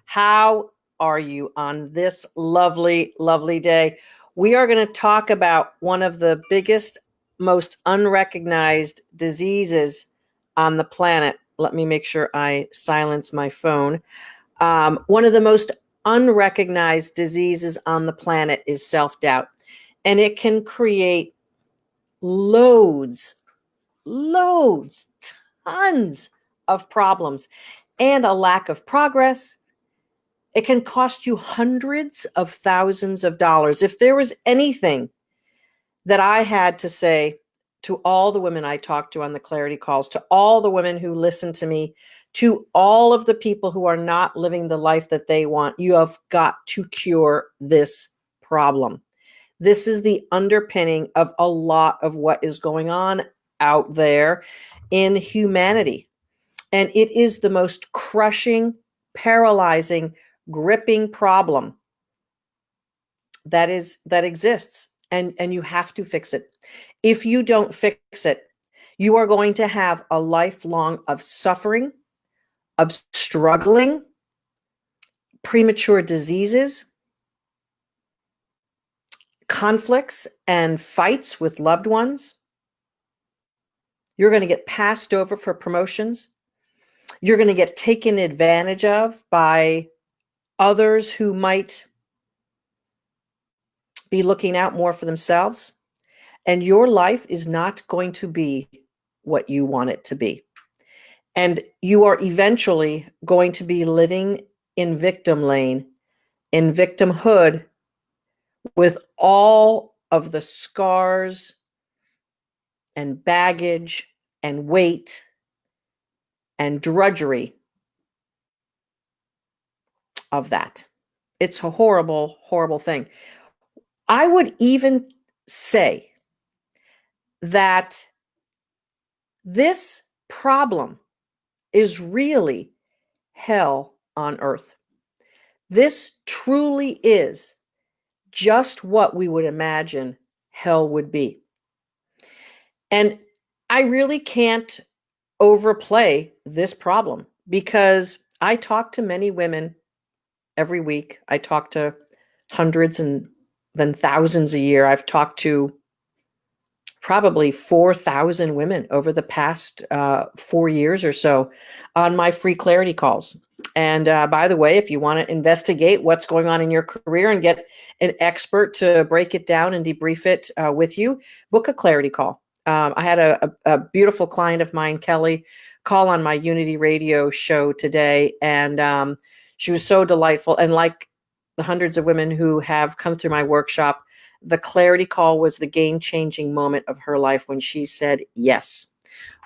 How are you on this lovely, lovely day? We are going to talk about one of the biggest, most unrecognized diseases on the planet. Let me make sure I silence my phone. One of the most unrecognized diseases on the planet is self-doubt, and it can create loads, tons of problems and a lack of progress. It can cost you hundreds of thousands of dollars. If there was anything that I had to say to all the women I talk to on the clarity calls, to all the women who listen to me, to all of the people who are not living the life that they want, you have got to cure this problem. This is the underpinning of a lot of what is going on out there in humanity. And it is the most crushing, paralyzing, gripping problem that exists. And you have to fix it. If you don't fix it, you are going to have a lifelong of suffering, of struggling, premature diseases, conflicts and fights with loved ones. You're going to get passed over for promotions. You're going to get taken advantage of by others who might be looking out more for themselves. And your life is not going to be what you want it to be. And you are eventually going to be living in victim lane, in victimhood, with all of the scars and baggage and weight and drudgery of that. It's a horrible, horrible thing. I would even say that this problem is really hell on earth. This truly is just what we would imagine hell would be. And I really can't overplay this problem because I talk to many women every week. I talk to hundreds and then thousands a year. I've talked to probably 4,000 women over the past 4 years or so on my free clarity calls. And by the way, if you want to investigate what's going on in your career and get an expert to break it down and debrief it with you, book a clarity call. I had a beautiful client of mine, Kelly, call on my Unity Radio show today. And she was so delightful. And like the hundreds of women who have come through my workshop, the clarity call was the game-changing moment of her life when she said yes.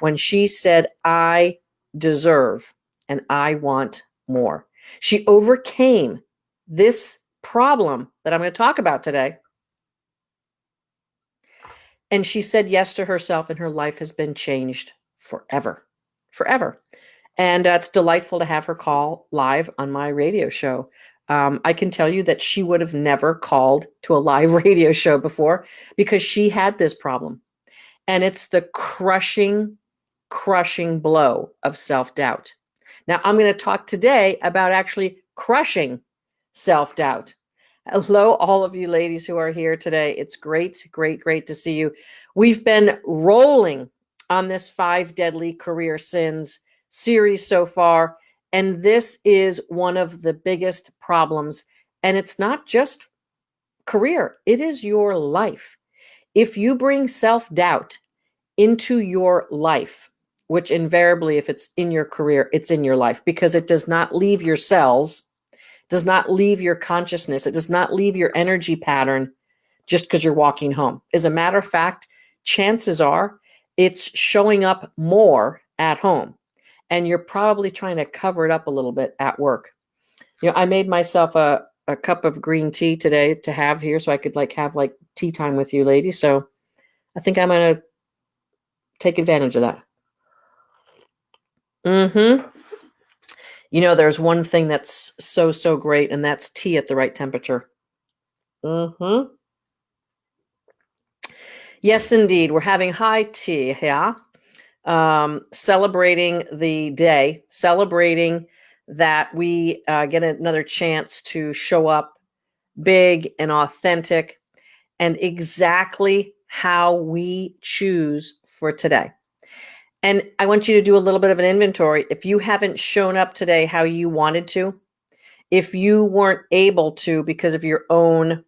When she said, I deserve and I want more. She overcame this problem that I'm going to talk about today. And she said yes to herself, and her life has been changed forever, forever. And it's delightful to have her call live on my radio show. I can tell you that she would have never called to a live radio show before because she had this problem. And it's the crushing, crushing blow of self-doubt. Now, I'm going to talk today about actually crushing self-doubt. Hello, all of you ladies who are here today. It's great, great, great to see you. We've been rolling on this 5 Deadly Career Sins series so far. And this is one of the biggest problems. And it's not just career, it is your life. If you bring self-doubt into your life, which invariably, if it's in your career, it's in your life because it does not leave your cells, does not leave your consciousness, it does not leave your energy pattern just because you're walking home. As a matter of fact, chances are it's showing up more at home. And you're probably trying to cover it up a little bit at work. You know, I made myself a cup of green tea today to have here so I could have tea time with you ladies. So I think I'm going to take advantage of that. You know, there's one thing that's so, so great, and that's tea at the right temperature. Yes, indeed. We're having high tea, yeah. Celebrating the day, celebrating that we get another chance to show up big and authentic and exactly how we choose for today. And I want you to do a little bit of an inventory. If you haven't shown up today how you wanted to, if you weren't able to because of your own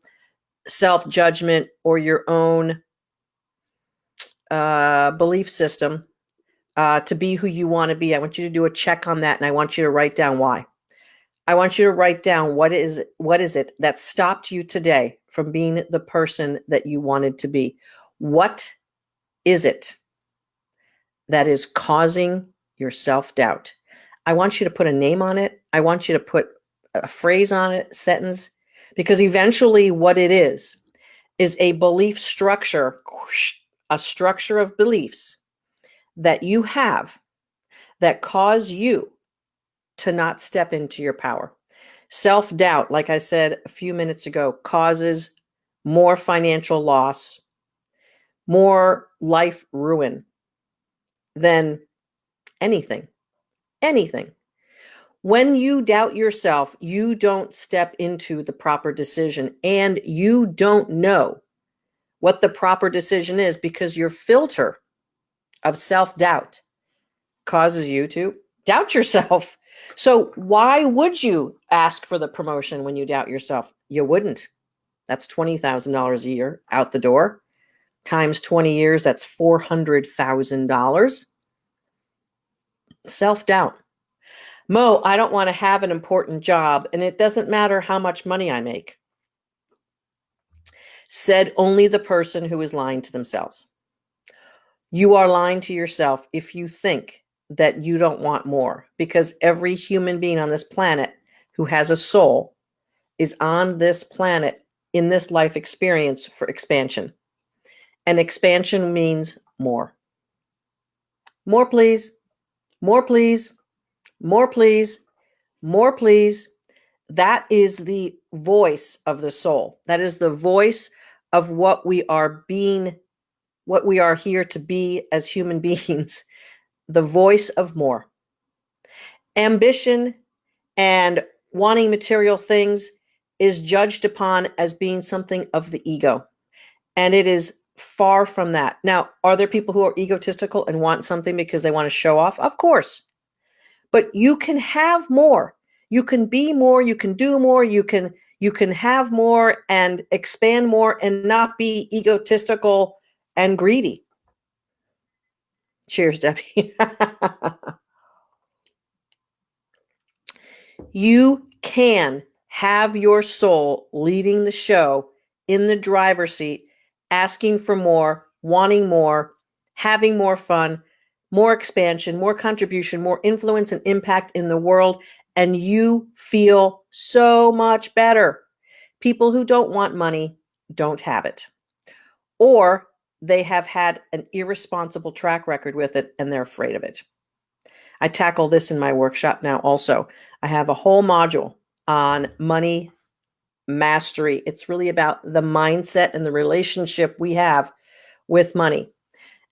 self-judgment or your own belief system to be who you want to be, I want you to do a check on that, and I want you to write down why. I want you to write down what is it that stopped you today from being the person that you wanted to be? What is it that is causing your self-doubt? I want you to put a name on it. I want you to put a phrase on it, sentence, because eventually what it is a belief structure, a structure of beliefs that you have that cause you to not step into your power. Self-doubt, like I said a few minutes ago, causes more financial loss, more life ruin than anything. Anything. When you doubt yourself, you don't step into the proper decision, and you don't know what the proper decision is because your filter of self-doubt causes you to doubt yourself. So why would you ask for the promotion when you doubt yourself? You wouldn't. That's $20,000 a year out the door. Times 20 years, that's $400,000. Self-doubt. Mo, I don't want to have an important job, and it doesn't matter how much money I make. Said only the person who is lying to themselves. You are lying to yourself if you think that you don't want more, because every human being on this planet who has a soul is on this planet in this life experience for expansion. And expansion means more. More, please. More, please. More, please. More, please. That is the voice of the soul. That is the voice of what we are being, what we are here to be as human beings. The voice of more. Ambition and wanting material things is judged upon as being something of the ego. And it is far from that. Now, are there people who are egotistical and want something because they want to show off? Of course. But you can have more. You can be more, you can do more, you can have more and expand more and not be egotistical and greedy. Cheers, Debbie. You can have your soul leading the show in the driver's seat, asking for more, wanting more, having more fun, more expansion, more contribution, more influence and impact in the world, and you feel so much better. People who don't want money don't have it, or they have had an irresponsible track record with it and they're afraid of it. I tackle this in my workshop now also. I have a whole module on money mastery. It's really about the mindset and the relationship we have with money.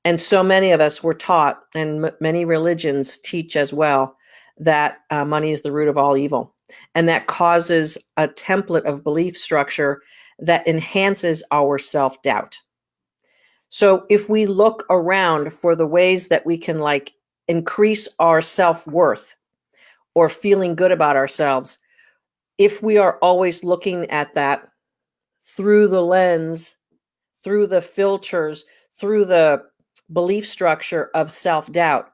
And so many of us were taught, and many religions teach as well, that money is the root of all evil. And that causes a template of belief structure that enhances our self-doubt. So if we look around for the ways that we can increase our self-worth or feeling good about ourselves, if we are always looking at that through the lens, through the filters, through the belief structure of self-doubt,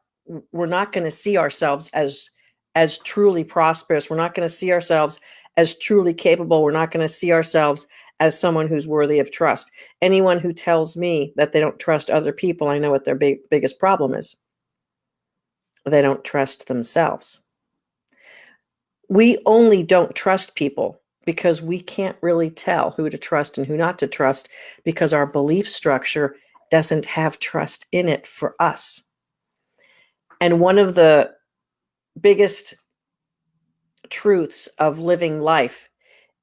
we're not going to see ourselves as truly prosperous. We're not going to see ourselves as truly capable. We're not going to see ourselves as someone who's worthy of trust. Anyone who tells me that they don't trust other people, I know what their biggest problem is. They don't trust themselves. We only don't trust people because we can't really tell who to trust and who not to trust because our belief structure doesn't have trust in it for us. And one of the biggest truths of living life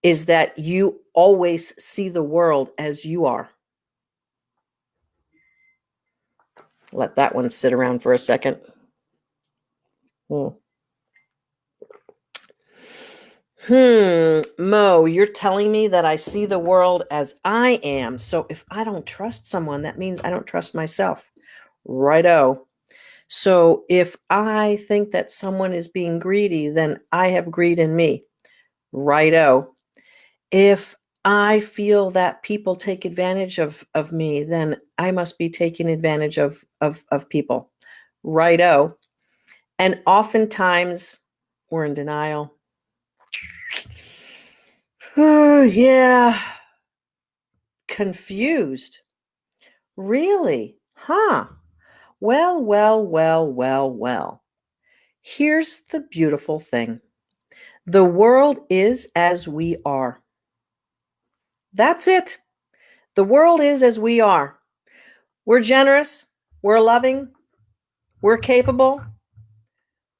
is that you always see the world as you are. Let that one sit around for a second. Mo, you're telling me that I see the world as I am. So if I don't trust someone, that means I don't trust myself. Righto. So if I think that someone is being greedy, then I have greed in me. Righto. If I feel that people take advantage of me, then I must be taking advantage of people. Righto. And oftentimes we're in denial. Oh, yeah. Confused. Really? Huh. Well. Here's the beautiful thing. The world is as we are. That's it. The world is as we are. We're generous. We're loving. We're capable.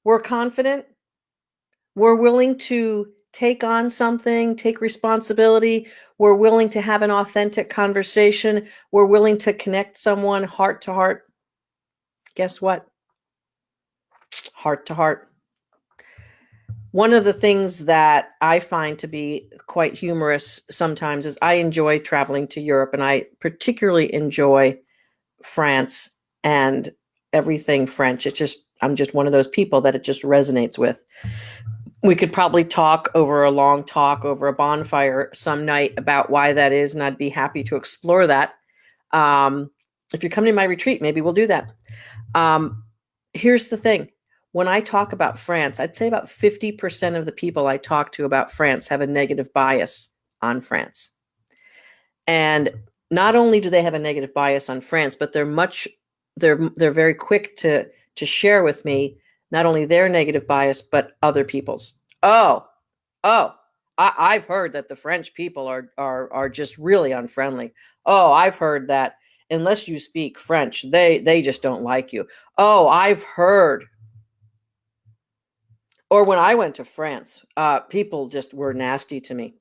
We're confident. We're willing to take on something, take responsibility. We're willing to have an authentic conversation. We're willing to connect someone heart to heart. Guess what? Heart to heart. One of the things that I find to be quite humorous sometimes is I enjoy traveling to Europe, and I particularly enjoy France and everything French. I'm just one of those people that it just resonates with. We could probably talk over a long talk over a bonfire some night about why that is, and I'd be happy to explore that. If you're coming to my retreat, maybe we'll do that. Here's the thing. When I talk about France, I'd say about 50% of the people I talk to about France have a negative bias on France. And not only do they have a negative bias on France, but they're very quick to share with me not only their negative bias, but other people's. Oh, I've heard that the French people are just really unfriendly. Oh, I've heard that unless you speak French, they just don't like you. Oh, I've heard. Or when I went to France, people just were nasty to me.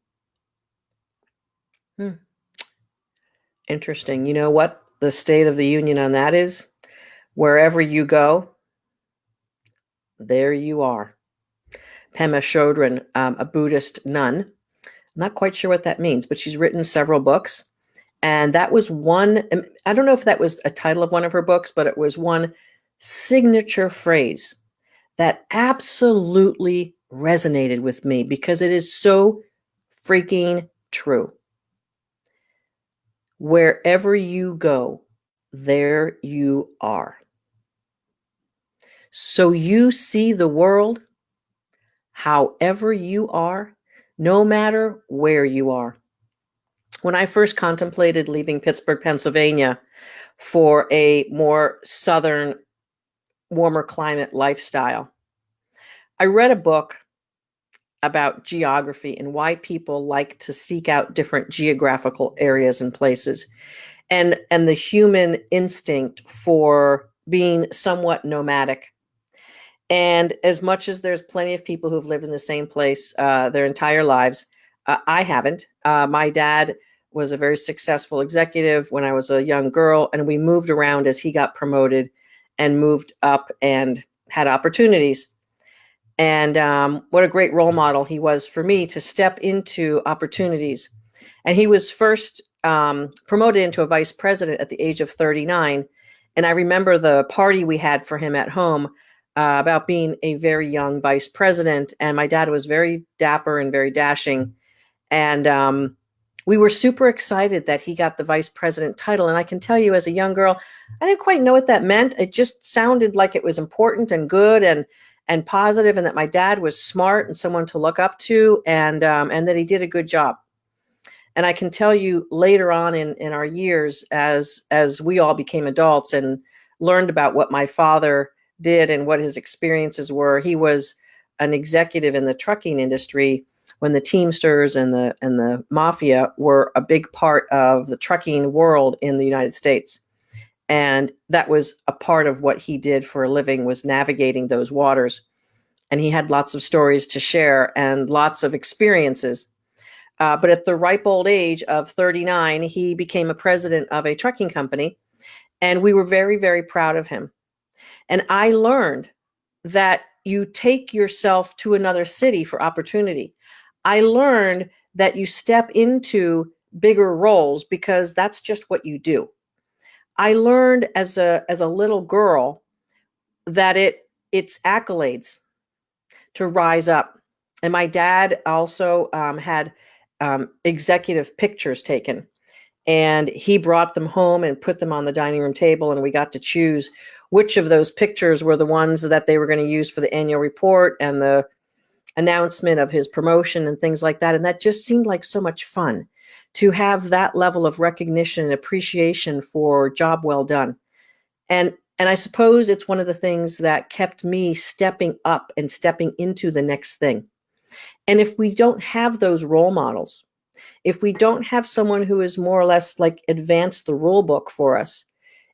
Interesting. You know what the state of the union on that is? Wherever you go, there you are. Pema Chodron, a Buddhist nun. I'm not quite sure what that means, but she's written several books. And that was one, I don't know if that was a title of one of her books, but it was one signature phrase that absolutely resonated with me because it is so freaking true. Wherever you go, there you are. So you see the world however you are, no matter where you are. When I first contemplated leaving Pittsburgh, Pennsylvania for a more southern, warmer climate lifestyle, I read a book about geography and why people like to seek out different geographical areas and places, and the human instinct for being somewhat nomadic. And as much as there's plenty of people who've lived in the same place their entire lives, I haven't. My dad was a very successful executive when I was a young girl, and we moved around as he got promoted and moved up and had opportunities. And what a great role model he was for me to step into opportunities. And he was first promoted into a vice president at the age of 39. And I remember the party we had for him at home about being a very young vice president. And my dad was very dapper and very dashing. And we were super excited that he got the vice president title. And I can tell you, as a young girl, I didn't quite know what that meant. It just sounded like it was important and good and positive, and that my dad was smart and someone to look up to, and that he did a good job. And I can tell you later on in our years, as we all became adults and learned about what my father did and what his experiences were, he was an executive in the trucking industry when the Teamsters and the mafia were a big part of the trucking world in the United States. And that was a part of what he did for a living, was navigating those waters. And he had lots of stories to share and lots of experiences. But at the ripe old age of 39, he became a president of a trucking company. And we were very, very proud of him. And I learned that you take yourself to another city for opportunity. I learned that you step into bigger roles because that's just what you do. I learned as a little girl that it's accolades to rise up. And my dad also had executive pictures taken, and he brought them home and put them on the dining room table, and we got to choose which of those pictures were the ones that they were going to use for the annual report and the announcement of his promotion and things like that. And that just seemed like so much fun to have that level of recognition and appreciation for job well done. And I suppose it's one of the things that kept me stepping up and stepping into the next thing. And if we don't have those role models, if we don't have someone who is more or less like advanced the rule book for us,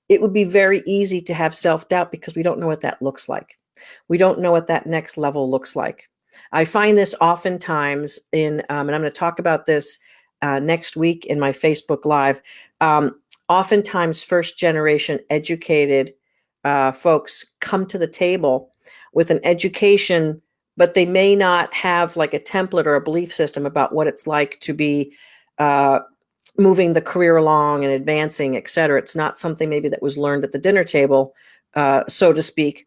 it would be very easy to have self-doubt because we don't know what that looks like. We don't know what that next level looks like. I find this oftentimes and I'm going to talk about this next week in my Facebook Live. Oftentimes, first generation educated folks come to the table with an education, but they may not have like a template or a belief system about what it's like to be uh, moving the career along and advancing, et cetera. It's not something maybe that was learned at the dinner table, so to speak,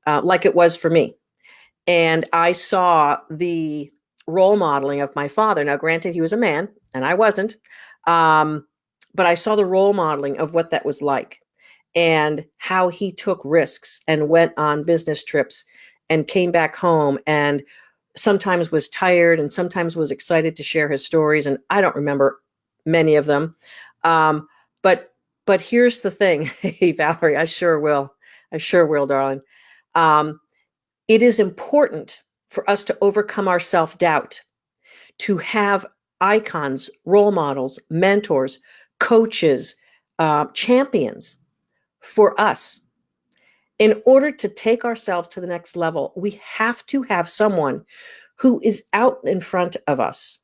like it was for me. And I saw the role modeling of my father. Now, granted, he was a man and I wasn't, but I saw the role modeling of what that was like and how he took risks and went on business trips and came back home and sometimes was tired and sometimes was excited to share his stories. And I don't remember many of them. Um, but but here's the thing. Hey, Valerie, I sure will. I sure will, darling. Um, it is important for us to overcome our self-doubt, to have icons, role models, mentors, coaches, champions for us. In order to take ourselves to the next level, we have to have someone who is out in front of us.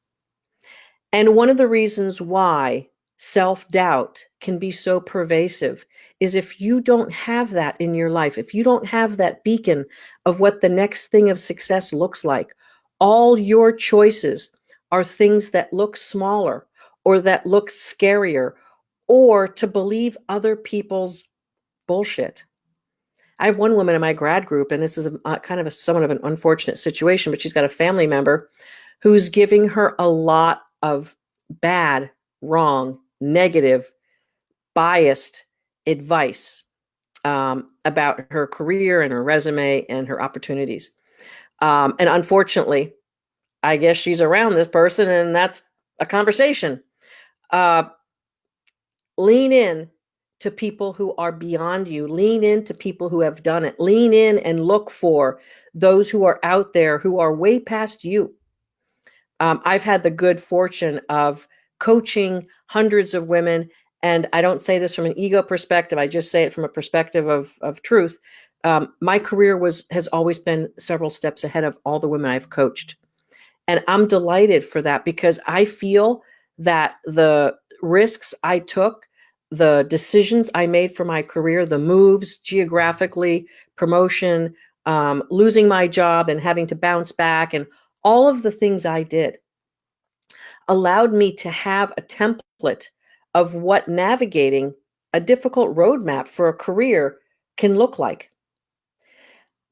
And one of the reasons why self-doubt can be so pervasive is if you don't have that in your life, if you don't have that beacon of what the next thing of success looks like, all your choices are things that look smaller or that look scarier or to believe other people's bullshit. I have one woman in my grad group, and this is kind of somewhat of an unfortunate situation, but she's got a family member who's giving her a lot of bad, wrong, negative, biased advice about her career and her resume and her opportunities. And unfortunately, I guess she's around this person, and that's a conversation. Uh, Lean in to people who are beyond you. Lean into people who have done it. Lean in and look for those who are out there who are way past you. I've had the good fortune of coaching hundreds of women, and I don't say this from an ego perspective. I just say it from a perspective of truth. My career has always been several steps ahead of all the women I've coached. And I'm delighted for that because I feel that the risks I took, the decisions I made for my career, the moves geographically, promotion, losing my job and having to bounce back, and all of the things I did allowed me to have a template of what navigating a difficult roadmap for a career can look like.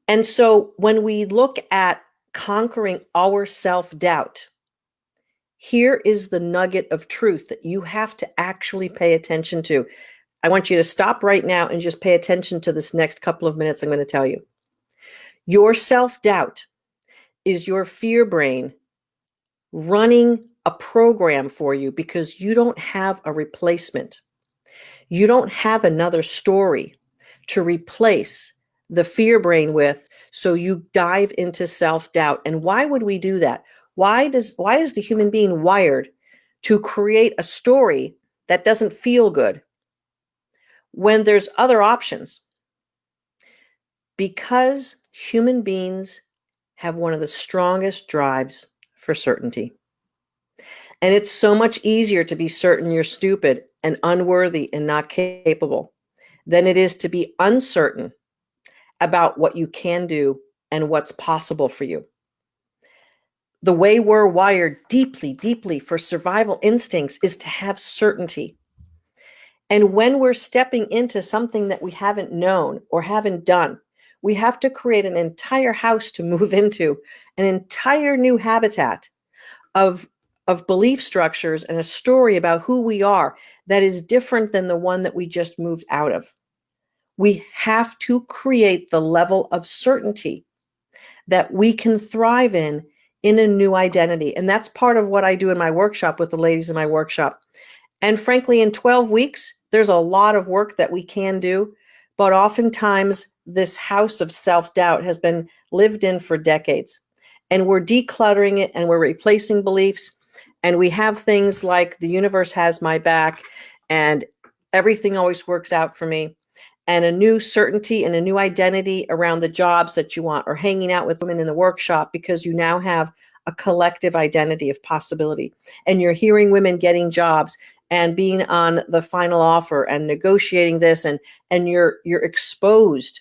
And so when we look at conquering our self-doubt, here is the nugget of truth that you have to actually pay attention to. I want you to stop right now and just pay attention to this next couple of minutes I'm going to tell you. Your self-doubt is your fear brain running a program for you because you don't have a replacement. You don't have another story to replace the fear brain with, so you dive into self-doubt. And why would we do that? Why is the human being wired to create a story that doesn't feel good when there's other options? Because human beings have one of the strongest drives for certainty. And it's so much easier to be certain you're stupid and unworthy and not capable than it is to be uncertain about what you can do and what's possible for you. the way we're wired deeply, deeply for survival instincts is to have certainty. And when we're stepping into something that we haven't known or haven't done, we have to create an entire house to move into, an entire new habitat of belief structures and a story about who we are that is different than the one that we just moved out of. We have to create the level of certainty that we can thrive in a new identity. And that's part of what I do in my workshop with the ladies in my workshop. And frankly, in 12 weeks, there's a lot of work that we can do, but oftentimes this house of self-doubt has been lived in for decades. And we're decluttering it and we're replacing beliefs. And we have things like the universe has my back and everything always works out for me. And a new certainty and a new identity around the jobs that you want, or hanging out with women in the workshop, because you now have a collective identity of possibility. And you're hearing women getting jobs and being on the final offer and negotiating this, and you're exposed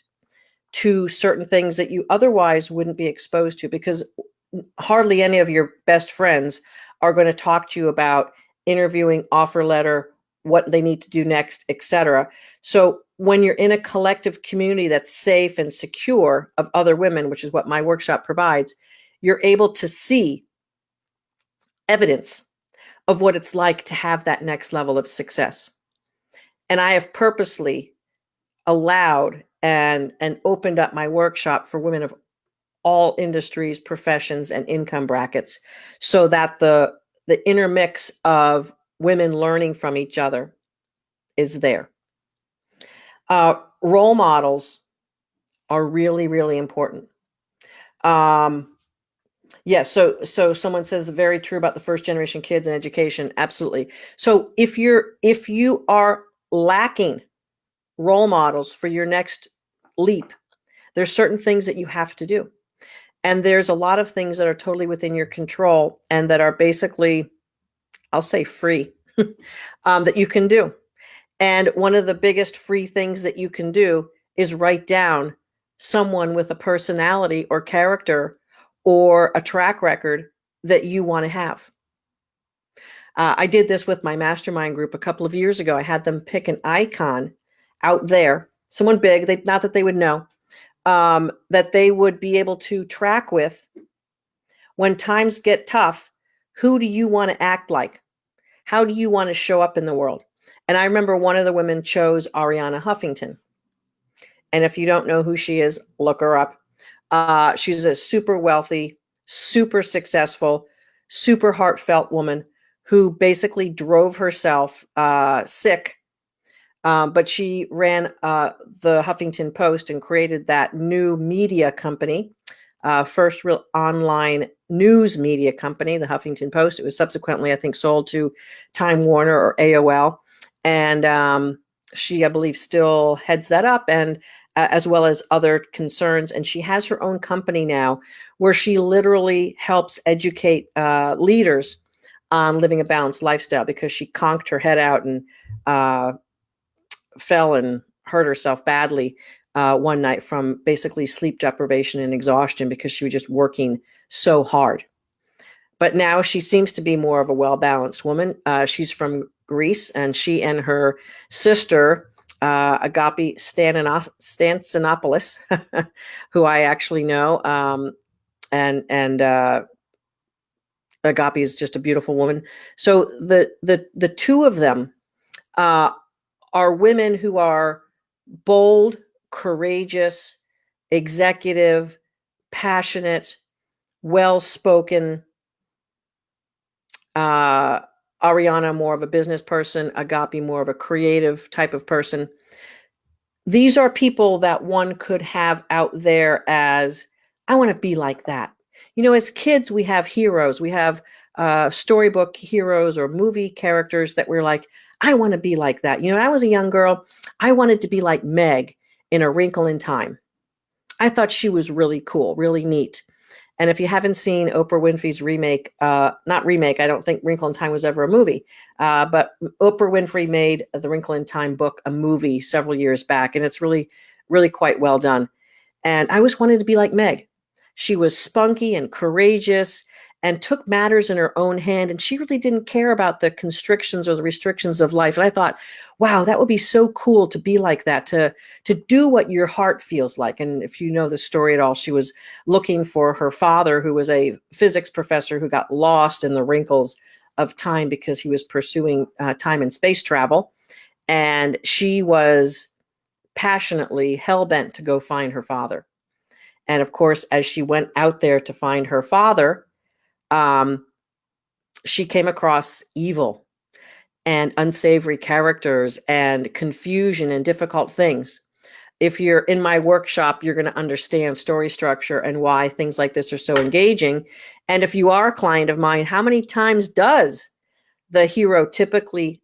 to certain things that you otherwise wouldn't be exposed to, because hardly any of your best friends are going to talk to you about interviewing, offer letter, what they need to do next, etc. So when you're in a collective community that's safe and secure of other women, which is what my workshop provides, you're able to see evidence of what it's like to have that next level of success. And I have purposely allowed and opened up my workshop for women of all industries, professions, and income brackets, so that the intermix of women learning from each other is there. Role models are really, really important. Yeah, so someone says very true about the first generation kids and education. Absolutely. So if you are lacking role models for your next leap, there's certain things that you have to do. And there's a lot of things that are totally within your control and that are basically, I'll say, free, that you can do. And one of the biggest free things that you can do is write down someone with a personality or character or a track record that you want to have. I did this with my mastermind group a couple of years ago. I had them pick an icon out there, someone big, not that they would know, that they would be able to track with when times get tough. Who do you want to act like? How do you want to show up in the world? And I remember one of the women chose Arianna Huffington. And if you don't know who she is, look her up. She's a super wealthy, super successful, super heartfelt woman who basically drove herself sick. But she ran the Huffington Post and created that new media company, first real online news media company, the Huffington Post. It was subsequently, I think, sold to Time Warner or AOL. And she, I believe, still heads that up, and as well as other concerns. And she has her own company now where she literally helps educate leaders on living a balanced lifestyle, because she conked her head out and fell and hurt herself badly one night from basically sleep deprivation and exhaustion, because she was just working so hard. But now she seems to be more of a well-balanced woman. She's from Greece, and she and her sister, Agapi Stansinopoulos, who I actually know, and Agapi is just a beautiful woman. So the two of them are women who are bold, courageous, executive, passionate, well-spoken. Arianna, more of a business person, Agapi, more of a creative type of person. These are people that one could have out there as, I want to be like that. You know, as kids, we have heroes. We have storybook heroes or movie characters that we're like, I want to be like that. You know, when I was a young girl, I wanted to be like Meg in A Wrinkle in Time. I thought she was really cool, really neat. And if you haven't seen Oprah Winfrey's remake, not remake, I don't think Wrinkle in Time was ever a movie, but Oprah Winfrey made the Wrinkle in Time book a movie several years back, and it's really, really quite well done. And I always wanted to be like Meg. She was spunky and courageous, and took matters in her own hand. And she really didn't care about the constrictions or the restrictions of life. And I thought, wow, that would be so cool to be like that, to do what your heart feels like. And if you know the story at all, she was looking for her father, who was a physics professor who got lost in the wrinkles of time because he was pursuing time and space travel. And she was passionately hell-bent to go find her father. And of course, as she went out there to find her father, she came across evil and unsavory characters and confusion and difficult things. If you're in my workshop, you're going to understand story structure and why things like this are so engaging. And if you are a client of mine, how many times does the hero typically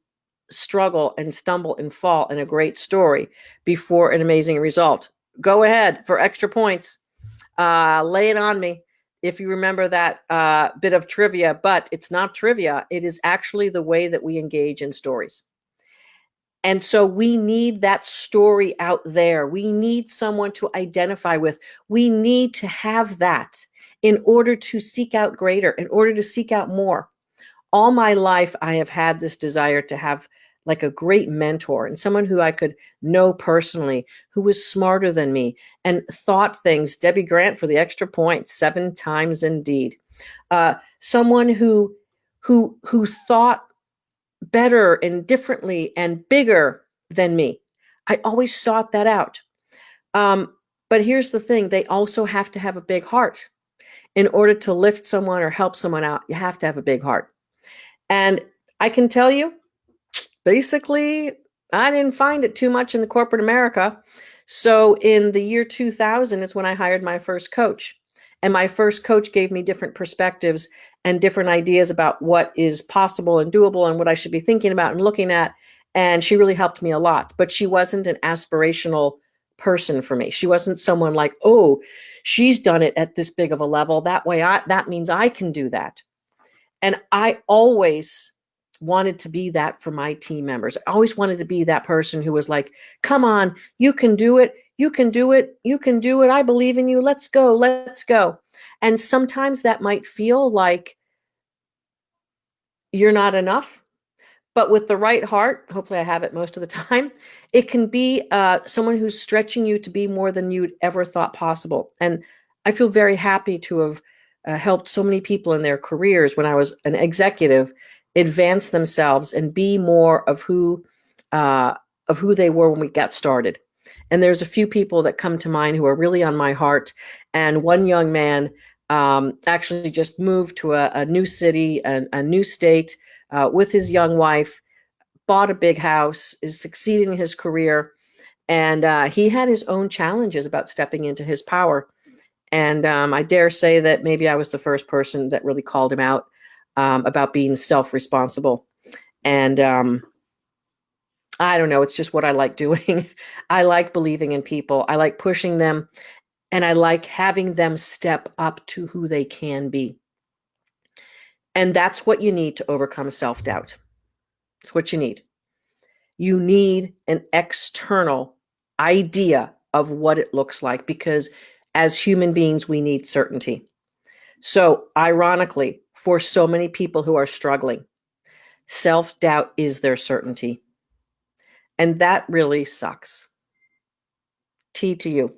struggle and stumble and fall in a great story before an amazing result? Go ahead for extra points. Lay it on me if you remember that bit of trivia, but it's not trivia. It is actually the way that we engage in stories. And so we need that story out there. We need someone to identify with. We need to have that in order to seek out greater, in order to seek out more. All my life, I have had this desire to have like a great mentor and someone who I could know personally, who was smarter than me and thought things. Debbie Grant for the extra points, 7 times indeed. Someone who thought better and differently and bigger than me. I always sought that out. But here's the thing, they also have to have a big heart. In order to lift someone or help someone out, you have to have a big heart. And I can tell you, basically, I didn't find it too much in the corporate America. So in the year 2000 is when I hired my first coach. And my first coach gave me different perspectives and different ideas about what is possible and doable and what I should be thinking about and looking at. And she really helped me a lot. But she wasn't an aspirational person for me. She wasn't someone like, oh, she's done it at this big of a level. That means I can do that. And I always wanted to be that for my team members. I always wanted to be that person who was like, come on, you can do it. You can do it. You can do it. I believe in you. Let's go. Let's go. And sometimes that might feel like you're not enough. But with the right heart, hopefully I have it most of the time, it can be someone who's stretching you to be more than you'd ever thought possible. And I feel very happy to have helped so many people in their careers when I was an executive advance themselves and be more of who they were when we got started. And there's a few people that come to mind who are really on my heart. And one young man actually just moved to a new city, a new state, with his young wife, bought a big house, is succeeding in his career, and he had his own challenges about stepping into his power. And I dare say that maybe I was the first person that really called him out about being self-responsible. And I don't know, it's just what I like doing. I like believing in people. I like pushing them, and I like having them step up to who they can be. And that's what you need to overcome self-doubt. It's what you need. You need an external idea of what it looks like, because as human beings, we need certainty. So ironically, for so many people who are struggling, self-doubt is their certainty. And that really sucks. Tea to you.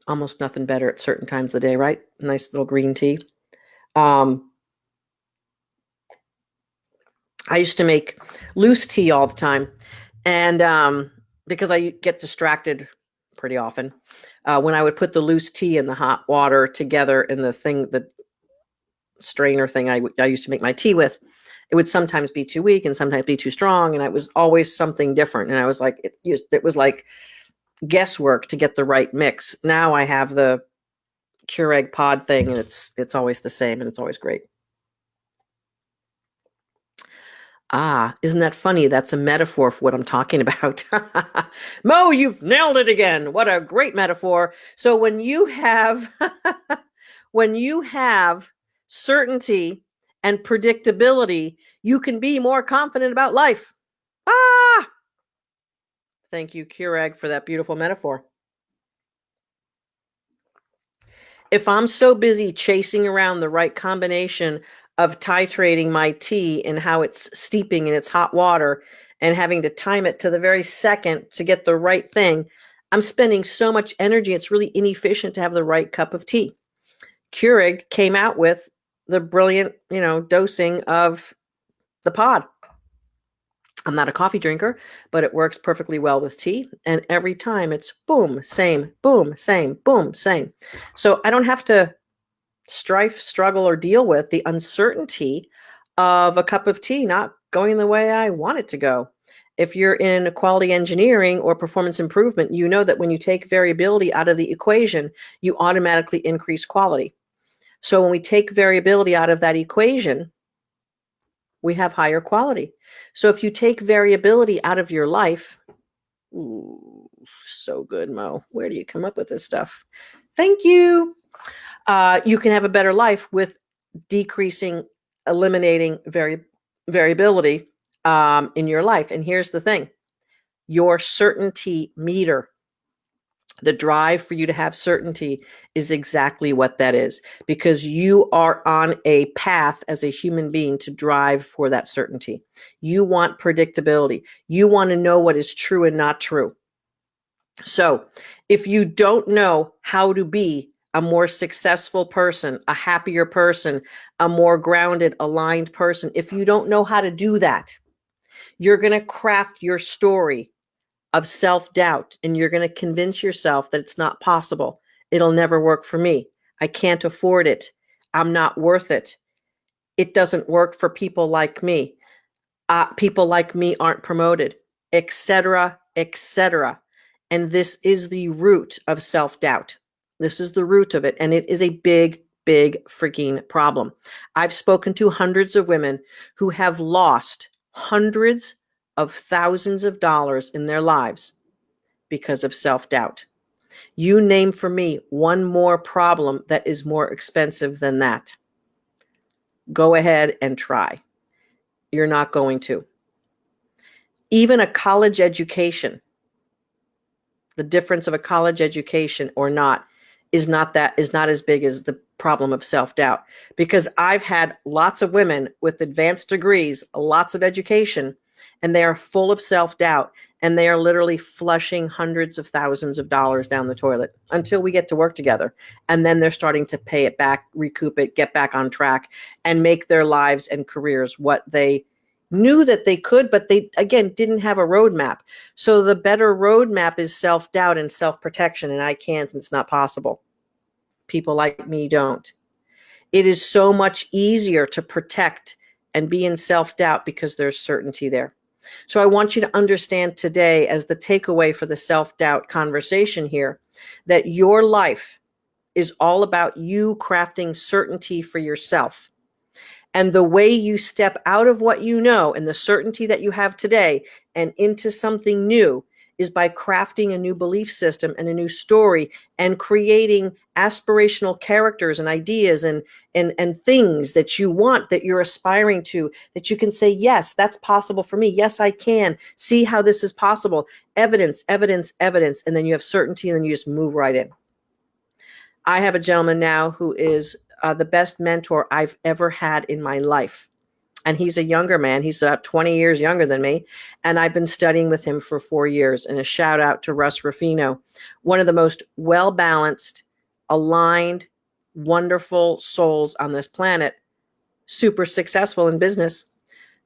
Almost nothing better at certain times of the day, right? Nice little green tea. I used to make loose tea all the time. And because I get distracted pretty often, when I would put the loose tea and the hot water together in the strainer thing I used to make my tea with, it would sometimes be too weak and sometimes be too strong. And it was always something different. And I was like, it was like guesswork to get the right mix. Now I have the Keurig pod thing, and it's always the same, and it's always great. Ah, isn't that funny? That's a metaphor for what I'm talking about. Mo, you've nailed it again. What a great metaphor. So when you have when you have certainty and predictability, you can be more confident about life. Ah! Thank you, Keurig, for that beautiful metaphor. If I'm so busy chasing around the right combination of titrating my tea and how it's steeping in its hot water and having to time it to the very second to get the right thing, I'm spending so much energy. It's really inefficient to have the right cup of tea. Keurig came out with the brilliant, dosing of the pod. I'm not a coffee drinker, but it works perfectly well with tea. And every time it's boom, same, boom, same, boom, same. So I don't have to strife, struggle, or deal with the uncertainty of a cup of tea not going the way I want it to go. If you're in quality engineering or performance improvement, you know that when you take variability out of the equation, you automatically increase quality. So when we take variability out of that equation, we have higher quality. So if you take variability out of your life, ooh, so good, Mo. Where do you come up with this stuff? Thank you. You can have a better life with decreasing, eliminating variability in your life. And here's the thing, your certainty meter, the drive for you to have certainty, is exactly what that is, because you are on a path as a human being to drive for that certainty. You want predictability. You want to know what is true and not true. So if you don't know how to be a more successful person, a happier person, a more grounded, aligned person, if you don't know how to do that, you're going to craft your story of self-doubt, and you're going to convince yourself that it's not possible. It'll never work for me. I can't afford it. I'm not worth it. It doesn't work for people like me. People like me aren't promoted, etc., etc. And this is the root of self-doubt. This is the root of it. And it is a big, big freaking problem. I've spoken to hundreds of women who have lost hundreds of thousands of dollars in their lives because of self-doubt. You name for me one more problem that is more expensive than that. Go ahead and try. You're not going to. Even a college education, the difference of a college education or not is not as big as the problem of self-doubt, because I've had lots of women with advanced degrees, lots of education, and they are full of self-doubt, and they are literally flushing hundreds of thousands of dollars down the toilet until we get to work together. And then they're starting to pay it back, recoup it, get back on track, and make their lives and careers what they knew that they could, but they, again, didn't have a roadmap. So the better roadmap is self-doubt and self-protection, and I can't, and it's not possible. People like me don't. It is so much easier to protect and be in self-doubt because there's certainty there. So I want you to understand today, as the takeaway for the self-doubt conversation here, that your life is all about you crafting certainty for yourself. And the way you step out of what you know and the certainty that you have today and into something new is by crafting a new belief system and a new story and creating aspirational characters and ideas and things that you want, that you're aspiring to, that you can say, yes, that's possible for me. Yes, I can. See how this is possible. Evidence, evidence, evidence. And then you have certainty, and then you just move right in. I have a gentleman now who is the best mentor I've ever had in my life. And he's a younger man. He's about 20 years younger than me. And I've been studying with him for 4 years. And a shout out to Russ Ruffino, one of the most well-balanced, aligned, wonderful souls on this planet, super successful in business,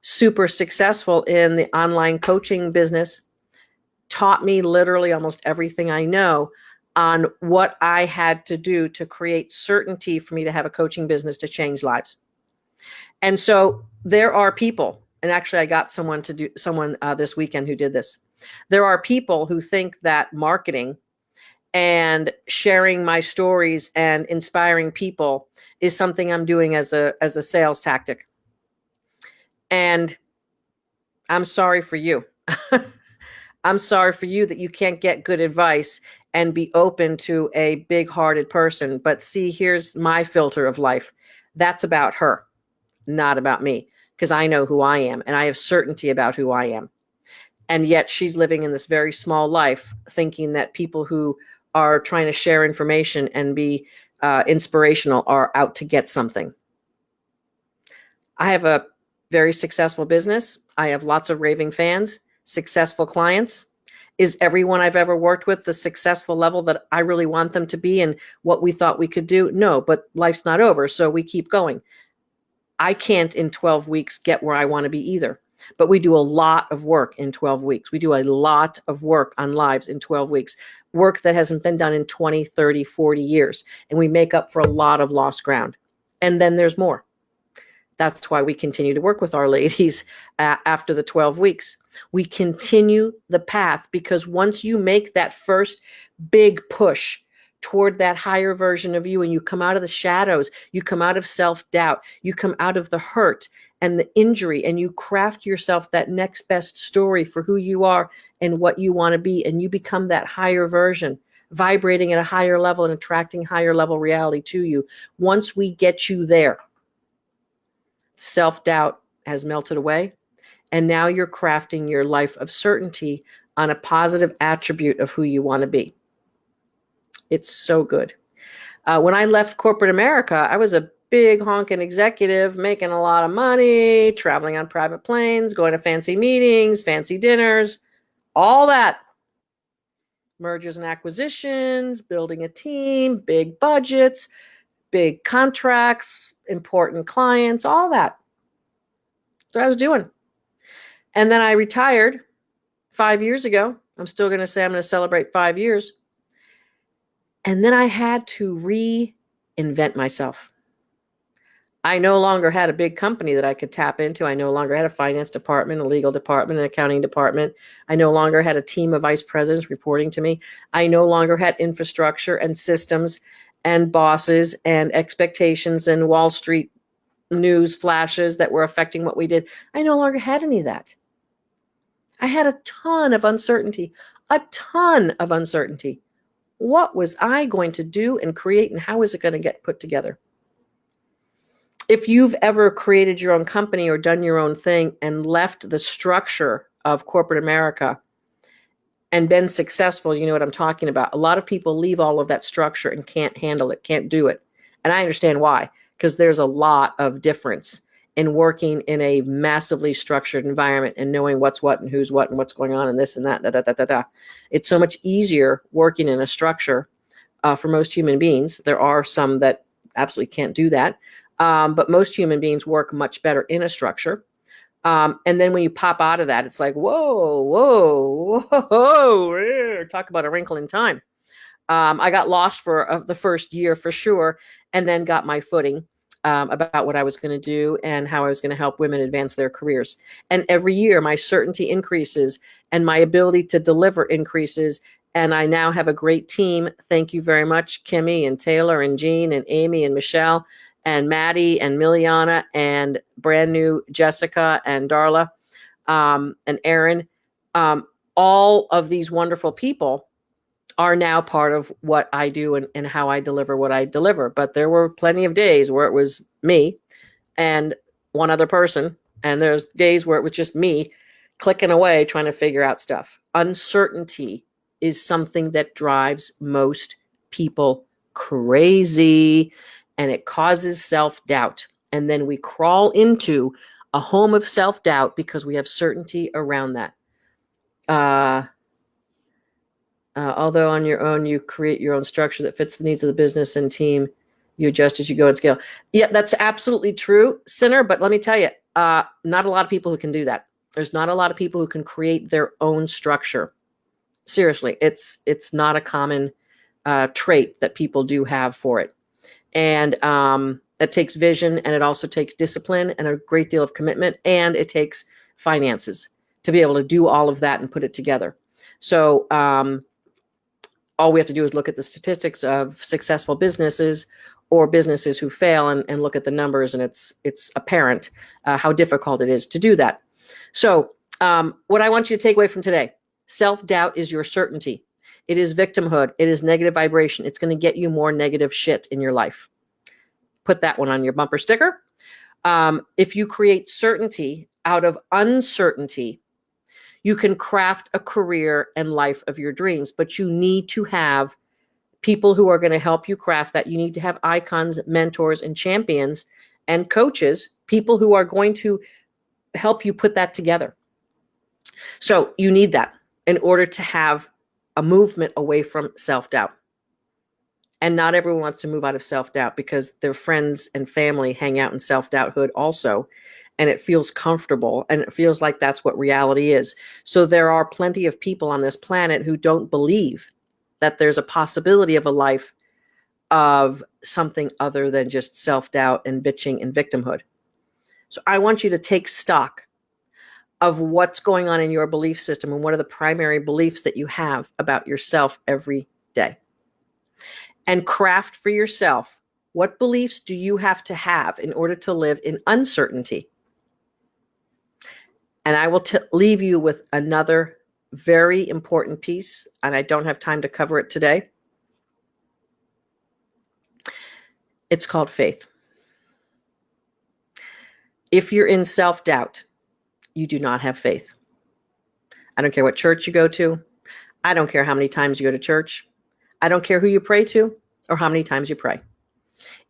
super successful in the online coaching business, taught me literally almost everything I know on what I had to do to create certainty for me to have a coaching business to change lives. And so there are people, and actually I got someone this weekend who did this. There are people who think that marketing and sharing my stories and inspiring people is something I'm doing as a sales tactic. And I'm sorry for you. I'm sorry for you that you can't get good advice and be open to a big-hearted person. But see, here's my filter of life. That's about her, not about me, because I know who I am and I have certainty about who I am. And yet she's living in this very small life thinking that people who are trying to share information and be inspirational are out to get something. I have a very successful business. I have lots of raving fans, successful clients. Is everyone I've ever worked with the successful level that I really want them to be and what we thought we could do? No, but life's not over, so we keep going. I can't in 12 weeks get where I want to be either. But we do a lot of work in 12 weeks. We do a lot of work on lives in 12 weeks, work that hasn't been done in 20, 30, 40 years. And we make up for a lot of lost ground. And then there's more. That's why we continue to work with our ladies after the 12 weeks. We continue the path because once you make that first big push toward that higher version of you and you come out of the shadows, you come out of self-doubt, you come out of the hurt and the injury, and you craft yourself that next best story for who you are and what you want to be, and you become that higher version, vibrating at a higher level and attracting higher level reality to you. Once we get you there, self-doubt has melted away, and now you're crafting your life of certainty on a positive attribute of who you want to be. It's so good. When I left corporate America, I was a big honking executive, making a lot of money, traveling on private planes, going to fancy meetings, fancy dinners, all that. Mergers and acquisitions, building a team, big budgets, big contracts, important clients, all that. That's what I was doing. And then I retired 5 years ago. I'm still going to say I'm going to celebrate 5 years. And then I had to reinvent myself. I no longer had a big company that I could tap into. I no longer had a finance department, a legal department, an accounting department. I no longer had a team of vice presidents reporting to me. I no longer had infrastructure and systems and bosses and expectations and Wall Street news flashes that were affecting what we did. I no longer had any of that. I had a ton of uncertainty, a ton of uncertainty. What was I going to do and create, and how is it going to get put together? If you've ever created your own company or done your own thing and left the structure of corporate America and been successful, you know what I'm talking about. A lot of people leave all of that structure and can't handle it, can't do it. And I understand why, because there's a lot of difference in working in a massively structured environment and knowing what's what and who's what and what's going on and this and that. Da, da, da, da, da. It's so much easier working in a structure for most human beings. There are some that absolutely can't do that. But most human beings work much better in a structure. And then when you pop out of that, it's like, whoa, whoa, whoa, talk about a wrinkle in time. I got lost for the first year for sure, and then got my footing about what I was going to do and how I was going to help women advance their careers. And every year my certainty increases and my ability to deliver increases. And I now have a great team. Thank you very much, Kimmy and Taylor and Jean and Amy and Michelle and Maddie and Miliana and brand new Jessica and Darla and Aaron. All of these wonderful people are now part of what I do and how I deliver what I deliver. But there were plenty of days where it was me and one other person. And there's days where it was just me clicking away, trying to figure out stuff. Uncertainty is something that drives most people crazy, and it causes self-doubt. And then we crawl into a home of self-doubt because we have certainty around that. Although on your own, you create your own structure that fits the needs of the business and team, you adjust as you go and scale. Yeah, that's absolutely true, Sinner. But let me tell you, not a lot of people who can do that. There's not a lot of people who can create their own structure. Seriously, it's not a common trait that people do have for it. And it takes vision, and it also takes discipline and a great deal of commitment, and it takes finances to be able to do all of that and put it together. So all we have to do is look at the statistics of successful businesses or businesses who fail and look at the numbers, and it's apparent how difficult it is to do that. So what I want you to take away from today, self-doubt is your certainty. It is victimhood. It is negative vibration. It's going to get you more negative shit in your life. Put that one on your bumper sticker. If you create certainty out of uncertainty, you can craft a career and life of your dreams, but you need to have people who are going to help you craft that. You need to have icons, mentors, and champions and coaches, people who are going to help you put that together. So you need that in order to have a movement away from self-doubt. And not everyone wants to move out of self-doubt because their friends and family hang out in self-doubthood also. And it feels comfortable and it feels like that's what reality is. So there are plenty of people on this planet who don't believe that there's a possibility of a life of something other than just self-doubt and bitching and victimhood. So I want you to take stock of what's going on in your belief system and what are the primary beliefs that you have about yourself every day. And craft for yourself, what beliefs do you have to have in order to live in uncertainty? And I will leave you with another very important piece, and I don't have time to cover it today. It's called faith. If you're in self-doubt, you do not have faith. I don't care what church you go to. I don't care how many times you go to church. I don't care who you pray to or how many times you pray.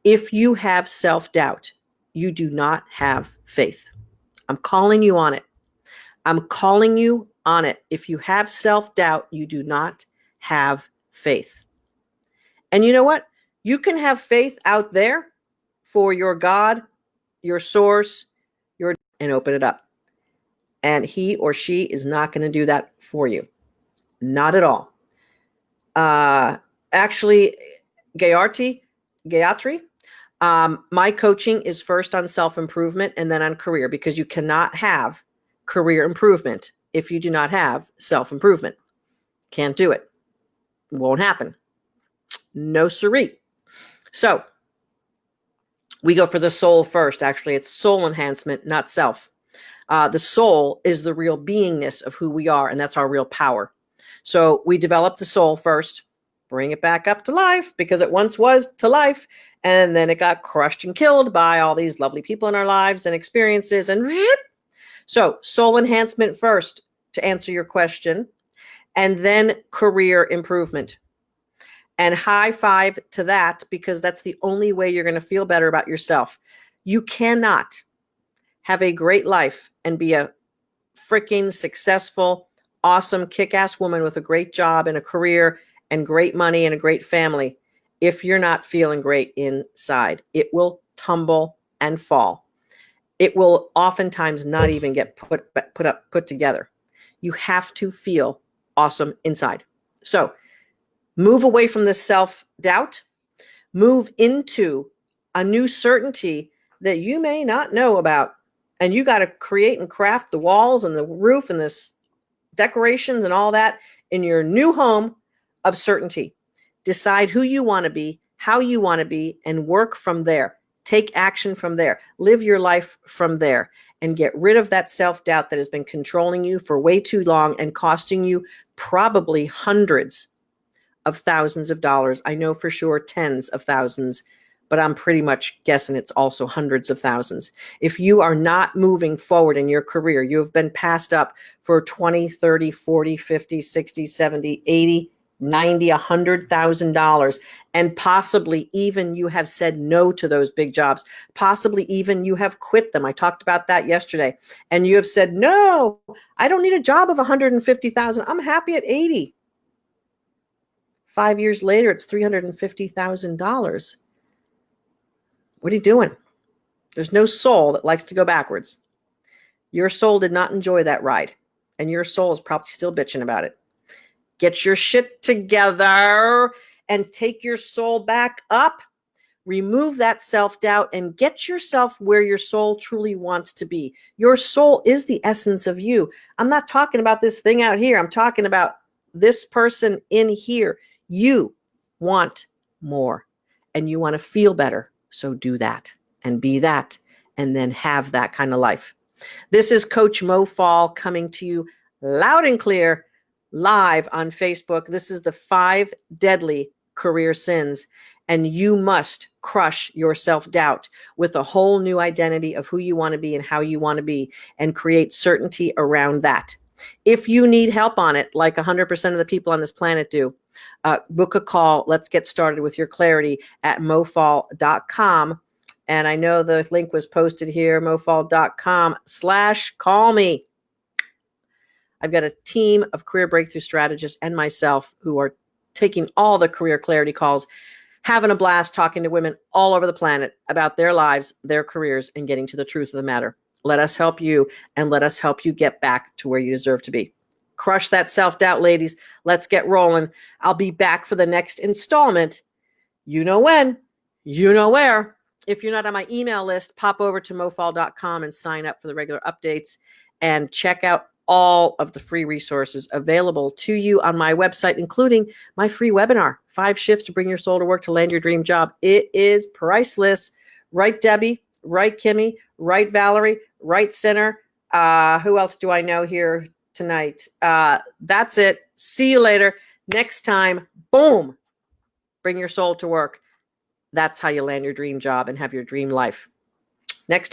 If you have self-doubt, you do not have faith. I'm calling you on it. I'm calling you on it. If you have self-doubt, you do not have faith. And you know what? You can have faith out there for your God, your source, and open it up. And he or she is not going to do that for you. Not at all. Actually, Gayatri, my coaching is first on self-improvement and then on career, because you cannot have career improvement if you do not have self-improvement. Can't do it. Won't happen. No siree. So we go for the soul first. Actually, it's soul enhancement, not self. The soul is the real beingness of who we are, and that's our real power. So we develop the soul first, bring it back up to life, because it once was to life, and then it got crushed and killed by all these lovely people in our lives and experiences. And so soul enhancement first, to answer your question, and then career improvement. And high five to that, because that's the only way you're going to feel better about yourself. You cannot have a great life and be a freaking successful, awesome, kick-ass woman with a great job and a career and great money and a great family if you're not feeling great inside. It will tumble and fall. It will oftentimes not even get put together. You have to feel awesome inside. So move away from this self-doubt. Move into a new certainty that you may not know about. And you got to create and craft the walls and the roof and this decorations and all that in your new home of certainty. Decide who you want to be, how you want to be, and work from there. Take action from there. Live your life from there and get rid of that self-doubt that has been controlling you for way too long and costing you probably hundreds of thousands of dollars. I know for sure tens of thousands, but I'm pretty much guessing it's also hundreds of thousands. If you are not moving forward in your career, you have been passed up for 20, 30, 40, 50, 60, 70, 80, 90, $100,000, and possibly even you have said no to those big jobs. Possibly even you have quit them. I talked about that yesterday. And you have said, no, I don't need a job of 150,000. I'm happy at 80. 5 years later, it's $350,000. What are you doing? There's no soul that likes to go backwards. Your soul did not enjoy that ride, and your soul is probably still bitching about it. Get your shit together and take your soul back up. Remove that self-doubt and get yourself where your soul truly wants to be. Your soul is the essence of you. I'm not talking about this thing out here. I'm talking about this person in here. You want more and you want to feel better. So do that and be that and then have that kind of life. This is Coach Mo Fall coming to you loud and clear, live on Facebook. This is the 5 deadly career sins, and you must crush your self-doubt with a whole new identity of who you want to be and how you want to be, and create certainty around that. If you need help on it, like 100% of the people on this planet do, Book a call. Let's get started with your clarity at mofall.com. And I know the link was posted here, mofall.com/call me. I've got a team of career breakthrough strategists and myself who are taking all the career clarity calls, having a blast talking to women all over the planet about their lives, their careers, and getting to the truth of the matter. Let us help you, and let us help you get back to where you deserve to be. Crush that self-doubt, ladies. Let's get rolling. I'll be back for the next installment. You know when, you know where. If you're not on my email list, pop over to mofall.com and sign up for the regular updates and check out all of the free resources available to you on my website, including my free webinar, 5 Shifts to Bring Your Soul to Work to Land Your Dream Job. It is priceless. Right, Debbie? Right, Kimmy? Right, Valerie? Right, Center? Who else do I know here tonight? That's it. See you later. Next time, boom, bring your soul to work. That's how you land your dream job and have your dream life. Next time.